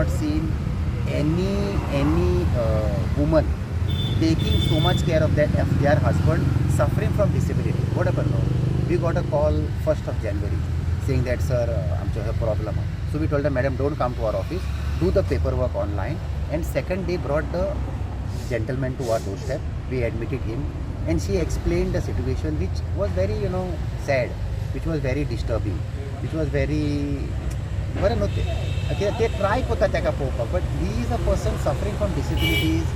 not seen any woman taking so much care of their husband suffering from disability. What happened now? We got a call 1st of January saying that, sir, आमचा हा problem आहे. So we told them, madam, don't come to our office, do the paperwork online. And second day brought the gentleman to our doorstep. We admitted him, and she explained the situation, which was very, sad, which was very disturbing, which was very बरं नव्हते ते try होता ताका पळोवपाक. But he is a person suffering from disabilities,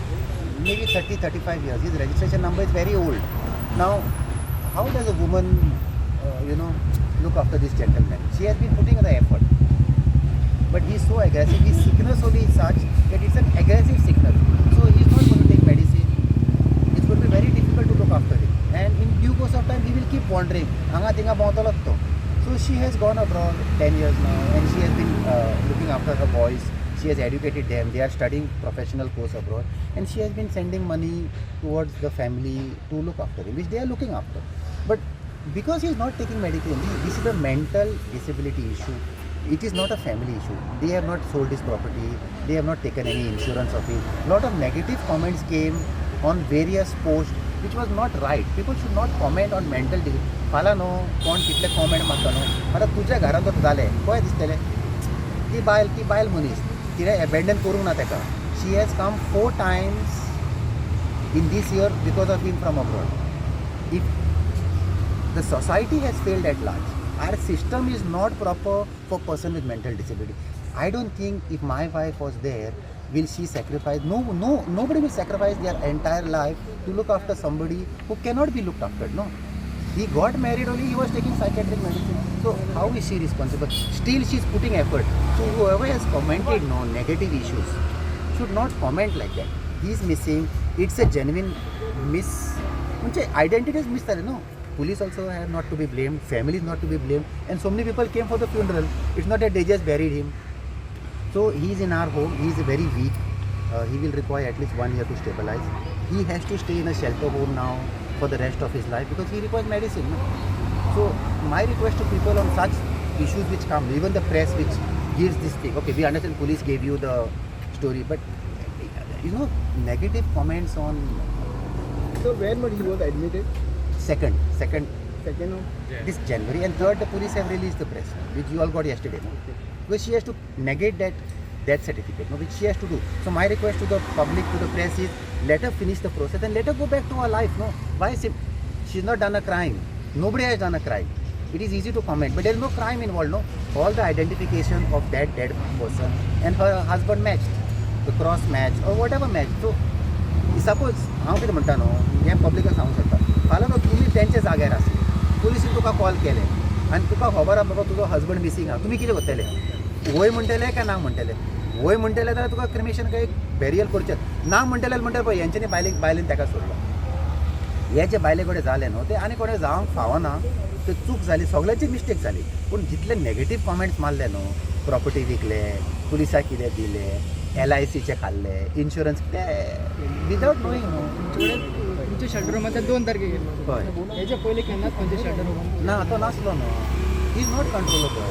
maybe 30-35 years. His registration number is very old. Now, how does a woman, look after this gentleman? She has been putting in the effort. But he is so aggressive. His sickness only is such that it's an aggressive sickness. So he is not going to take medicine. It's going to be very difficult to look after him. And in due course of time, he will keep wandering. Anga tinga bawta lagto. So she has gone abroad 10 years now, and she has been looking after her boys. She has educated them. They are studying professional course abroad, and she has been sending money towards the family to look after him, which they are looking after. But because he is not taking medication, this is a mental disability issue. It is not a family issue. They have not sold his property. They have not taken any insurance of it. Lot of negative comments came on various posts, which was not right. People should not comment on mental disability. फाला न्हू कोण कितले comment मारता न्हू. आतां तुज्या घरांत जर जालें पळय दिसतलें, ती बायल मनीस तिणें एबेंडन करूंक ना ताका. She has come 4 times in this year because of being from abroad. If the society has failed at large, our system is not proper for person with mental disability. I don't think if my wife was there, will she sacrifice? No, nobody will sacrifice their entire life to look after somebody who cannot be looked after. No. He got married only, he was taking psychiatric medicine. So how is she responsible? Still she is putting effort. So whoever has commented negative issues should not comment like that. He is missing. It's a genuine identity is missed. No. Police also have not to be blamed. Family is not to be blamed. And so many people came for the funeral. It's not that they just buried him. So he is in our home. He is very weak. He will require at least 1 year to stabilize. He has to stay in a shelter home now for the rest of his life because he requires medicine. No? So my request to people on such issues which come, even the press which gives this thing, okay, we understand police gave you the story, but negative comments on. So when he was admitted? Second of this January, and third the police have released the press, which you all got yesterday. No? Because she has to negate that certificate, which she has to do. So my request to the public, to the press is, let her finish the process and let her go back to her life. No, why she's not done a crime. Nobody has done a crime. It is easy to comment, but there is no crime involved. No, all the identification of that dead person and her husband matched, the cross match or whatever match. So suppose हांव कितें म्हणटा न्हू, हें पब्लिकाक सांगूंक शकता. फाल्यां न्हू तुमी तेंच्या जाग्यार आसली, पुलिसीन तुका कॉल केले आनी तुका खबर आहा बाबा तुजो हजबंड मिसींग आहा, तुमी कितें करतले? वय म्हणटले काय ना म्हणटले? वय म्हणटले जाल्यार तुका क्रिमेशन काय बॅरियल करचें. ना म्हणटले पळय हेंच्यांनी बायलेन ताका सोडलो. हे जे बायले कडेन जालें न्हू, तें आनी कोणें जावंक फावना. तें चूक जाली, सगळ्यांची मिस्टेक जाली. पूण जितले नेगेटीव कॉमेंट्स मारले न्हू, प्रॉपर्टी विकले, पुलिसाक कितें दिले, LICचे खाल्ले, इन्शुरन्स ते विदाउट नोईंग न्हू. तुमच्या शॅल्टर रूमांतल्यान 2 तारखेक गेलो. हय, हेच्या पयलीं केन्नाच खंयच्या शॅल्टर रूमांत ना तो नासलो न्हू. He is not controllable.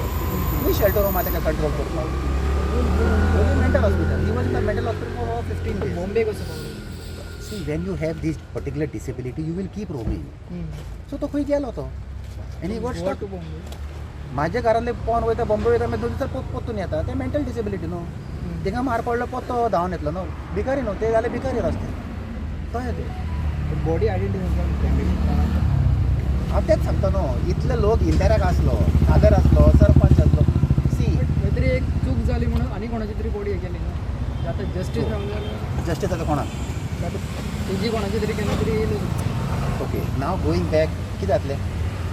तुमी शेल्टर रूमा ताका कंट्रोल करता. Mental hospital, he was in the mental hospital for 15 days. Bombay कसो See, when you have this particular disability, you will keep roaming. So तो खंय गेलो तो, and he got stuck. माझ्या घरांतले पोवन वयता, बॉम्बे वयता, मागीर 2 दिसां परतून येता. ते मेंटल डिसेबिलिटी न्हू. तेंका मार पडलो पोत तो धांवन येतलो न्हू. भिकारी न्हू ते, जाल्यार भिकारी रस्ते कळ्ळें तें. बॉडी आयडेंटिफाय हांव तेंच सांगता न्हू. इतले लोक इंदिराक आसलो, फादर आसलो, सरपंच आसलो. सी खंय तरी एक चूक जाली म्हणून आनी कोणाची तरी बॉडी हे केली न्हू. आतां जस्टीस जावंक जाय. जस्टीस आतां कोणाक? आतां तेजी कोणाची तरी केन्ना तरी येयलो. ओके, नाव गोईंग बॅक कितें जातलें?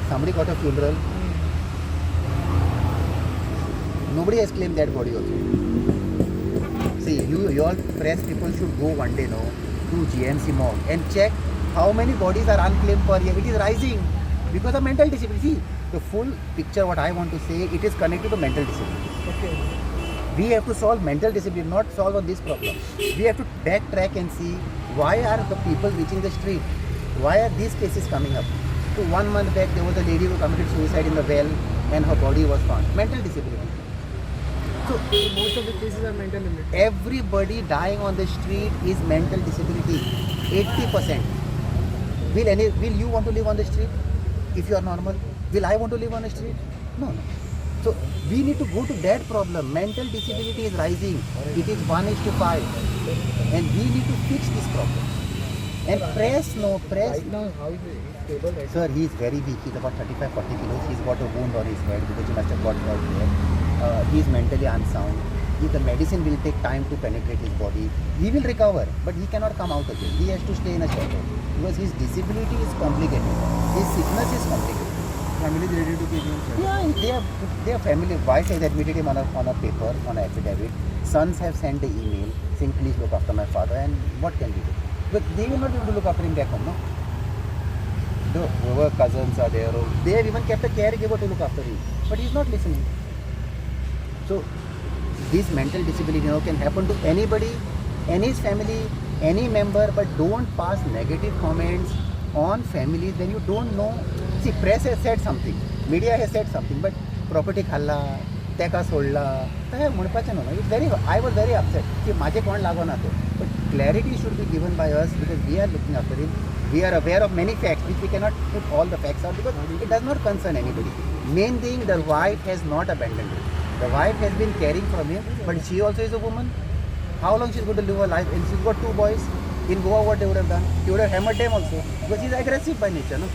somebody got a funeral. Nobody has claimed that body also. See, you all press people should go one day now to GMC morgue and check how many bodies are unclaimed per year. It is rising because of mental disability. See, the full picture what I want to say, it is connected to mental disability. Okay. We have to solve mental disability, not solve on this problem. We have to backtrack and see why are the people reaching the street? Why are these cases coming up? So 1 month back there was a lady who committed suicide in the well and her body was found. Mental disability. So Most of the cases are mental illness. everybody dying on the street is mental disability. 80%. Will you want to live on the street if you are normal? Will I want to live on the street? No. So we need to go to that problem. Mental disability is rising. It is 1:5, and we need to fix this problem. And press. Right now, how is he stable? Right? Sir, he is very weak. He's about 35-40 kilos. He's got a wound on his head because he must have got hurt there. He is mentally unsound. The medicine will take time to penetrate his body. He will recover, but he cannot come out again. He has to stay in a shelter because his disability is complicated. His sickness is complicated. Family is ready to give him shelter. Yeah, they are family. Wife has admitted him on a paper, on an affidavit. Sons have sent the email saying, please look after my father. And what can we do? But they will not be able to look after him back home, no? Whoever cousins are there, or they have even kept a caregiver to look after him. But he's not listening. So this mental disability can happen to anybody, any's family, any member, but don't pass negative comments on families when you don't know. See, press has said something, media has said something, but property khalla, teka सोडला, काय म्हणपाचें न्हू. It's very. I was very upset. की माझे कोण लागो ना तो. But clarity should be given by us because we are looking after him. We are aware of many facts which we cannot put all the facts out because it does not concern anybody. Main thing, the wife has not abandoned him. The wife has been caring for him, but she also is a woman. How long she's going to live her life? And she's got 2 boys. In Goa, what they would have done? He would have hammered them also because he's aggressive by nature, no?